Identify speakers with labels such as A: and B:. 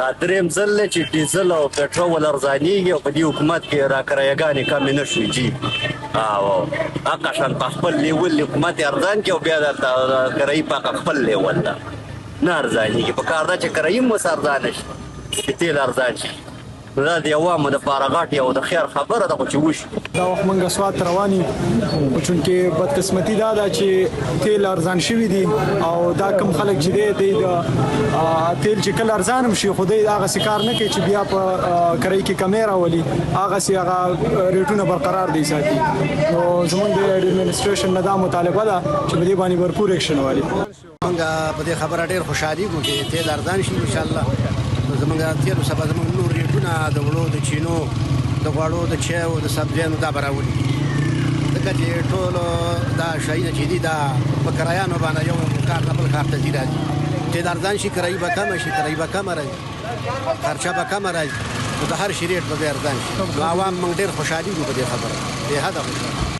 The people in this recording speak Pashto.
A: دا درېیم ځل دی چې ډیزل او پټرول ارزانېږي او په دې حکومت کې راکرایهګانې کمې نه شوي جي او هغه شان په خپل لیول حکومت یې ارزان کړي او بیا درته کرایي په خپل لیول ده نه ارزانېږي په کار ده چې کرایي هم اوس ارزانه شي چې تیل ارزان شي نو دا د عوامو دپاره غټ یو د خیر خبره ده خو چې وشي
B: دا وخت موږ سوات ته روان یو خو چونکې بدقسمتي دا ده چې تیل ارزان شوي دي او دا کم خلک چې دی د تیل چې کله ارزان هم شي خو دی هغسې کار نه کوي چې بیا په کرایي کې کمې راولي هغسې هغه ریټونه برقرار دی ساتي نو زموږ د اډمنسټریشن نه دا مطالبه ده چې په دې باندې भरपूर ایکشن والي
C: موږ په دې خبره ډېر خوشحالېږو چې تیل ارزان شي انشاءالله زموږ تیلو سبا زموږ نور ریټونه د وړو د چینو د غوړو د چایو د سبزیانو دا به راولي ځکه چې ټولو دا شیونه چې دي دا په کرایانو باندې یو کار نه بل کار ته ځي راځي تیل ارزان شي کرایي به کمه شي کرایي به کمه راځي خرچه به کمه راځي نو د هر شي ریټ به بیا ارزان شي نو عوام موږ ډېر خوشحالېږو په دې خبره بې حده خوشحاله